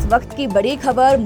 वक्त की बड़ी खबर,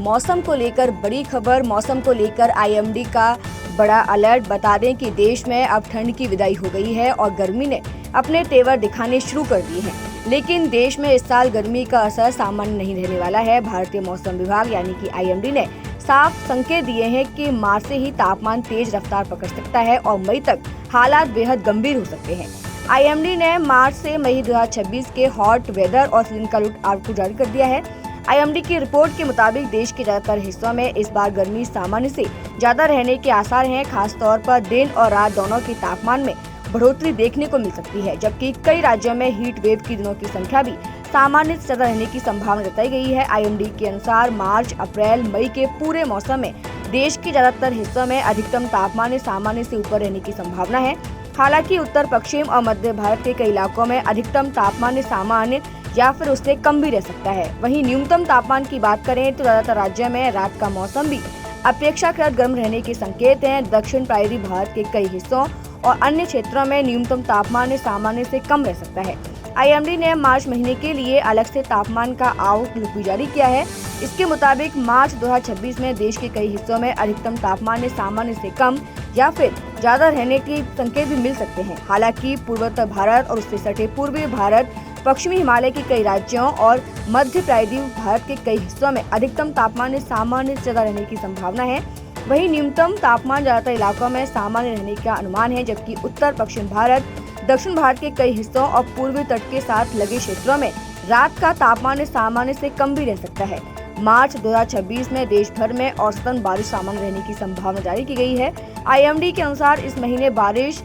मौसम को लेकर आईएमडी का बड़ा अलर्ट। बता दें कि देश में अब ठंड की विदाई हो गई है और गर्मी ने अपने तेवर दिखाने शुरू कर दिए हैं। लेकिन देश में इस साल गर्मी का असर सामान्य नहीं रहने वाला है। भारतीय मौसम विभाग यानी कि आईएमडी ने साफ संकेत दिए हैं कि मार्च से ही तापमान तेज रफ्तार पकड़ सकता है और मई तक हालात बेहद गंभीर हो सकते हैं। आईएमडी ने मार्च से मई 2026 के हॉट वेदर और सीजन का आउटलुक जारी कर दिया है। आईएमडी की रिपोर्ट के मुताबिक देश के ज्यादातर हिस्सों में इस बार गर्मी सामान्य से ज्यादा रहने के आसार हैं। खासतौर पर दिन और रात दोनों के तापमान में बढ़ोतरी देखने को मिल सकती है, जबकि कई राज्यों में हीट वेव की दिनों की संख्या भी सामान्य से ज्यादा रहने की संभावना जताई गई है। आईएमडी के अनुसार मार्च, अप्रैल, मई के पूरे मौसम में देश के ज्यादातर हिस्सों में अधिकतम तापमान सामान्य से ऊपर रहने की संभावना है। हालांकि उत्तर पश्चिम और मध्य भारत के कई इलाकों में अधिकतम तापमान सामान्य या फिर उससे कम भी रह सकता है। वहीं न्यूनतम तापमान की बात करें तो ज्यादातर राज्यों में रात का मौसम भी अपेक्षाकृत गर्म रहने के संकेत हैं। दक्षिण पूर्वी भारत के कई हिस्सों और अन्य क्षेत्रों में न्यूनतम तापमान सामान्य से कम रह सकता है। आईएमडी ने मार्च महीने के लिए अलग से तापमान का आउटलुक भी जारी किया है। इसके मुताबिक मार्च 2026 में देश के कई हिस्सों में अधिकतम तापमान सामान्य से कम या फिर ज्यादा रहने के संकेत भी मिल सकते हैं। हालांकि पूर्वोत्तर भारत और उससे सटे पूर्वी भारत, पश्चिमी हिमालय के कई राज्यों और मध्य पूर्वी भारत के कई हिस्सों में अधिकतम तापमान सामान्य से ज्यादा रहने की संभावना है। वहीं न्यूनतम तापमान ज्यादातर इलाकों में सामान्य रहने का अनुमान है, जबकि उत्तर पश्चिम भारत, दक्षिण भारत के कई हिस्सों और पूर्वी तट के साथ लगे क्षेत्रों में रात का तापमान सामान्य से कम भी रह सकता है। मार्च 2026 में देश भर में औसतन बारिश सामान्य रहने की संभावना जारी की गई है। आईएमडी के अनुसार इस महीने बारिश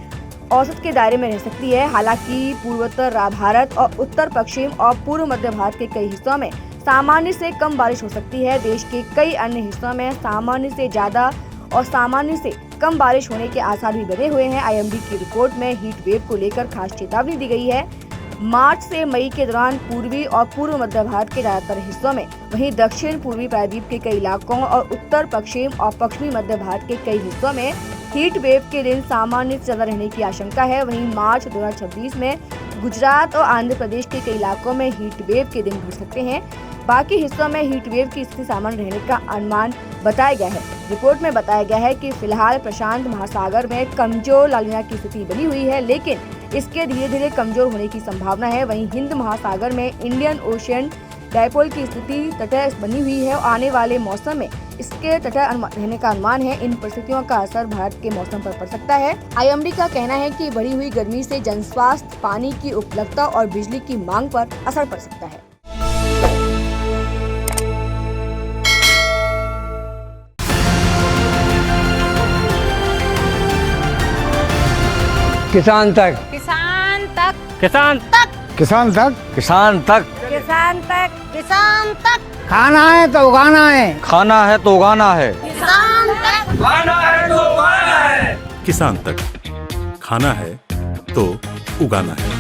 औसत के दायरे में रह सकती है। हालांकि पूर्वोत्तर भारत और उत्तर पश्चिम और पूर्व मध्य भारत के कई हिस्सों में सामान्य से कम बारिश हो सकती है। देश के कई अन्य हिस्सों में सामान्य से ज्यादा और सामान्य से कम बारिश होने के आसार भी बने हुए हैं। आईएमडी की रिपोर्ट में हीट वेव को लेकर खास चेतावनी दी गई है। मार्च से मई के दौरान पूर्वी और पूर्व मध्य भारत के ज्यादातर हिस्सों में, वहीं दक्षिण पूर्वी प्रायद्वीप के कई इलाकों और उत्तर पश्चिम और पश्चिमी मध्य भारत के कई हिस्सों में हीट वेव के दिन सामान्य से ज्यादा रहने की आशंका है। वहीं मार्च 2026 में गुजरात और आंध्र प्रदेश के कई इलाकों में हीट वेव के दिन घट सकते हैं। बाकी हिस्सों में हीट वेव की स्थिति सामान्य रहने का अनुमान बताया गया है। रिपोर्ट में बताया गया है कि फिलहाल प्रशांत महासागर में कमजोर लानिना की स्थिति बनी हुई है, लेकिन इसके धीरे धीरे कमजोर होने की संभावना है। वहीं हिंद महासागर में इंडियन ओशियन डायपोल की स्थिति तटस्थ बनी हुई है और आने वाले मौसम में इसके तटस्थ रहने का अनुमान है। इन परिस्थितियों का असर भारत के मौसम पर पड़ सकता है। आईएमडी का कहना है कि बढ़ी हुई गर्मी से जनस्वास्थ्य, पानी की उपलब्धता और बिजली की मांग पर असर पड़ सकता है। किसान तक, किसान तक, किसान तक, किसान तक, किसान तक, किसान तक, किसान तक, खाना है तो उगाना है, खाना है तो उगाना है, किसान तक, खाना है तो उगाना है। किसान तक, खाना है तो उगाना है।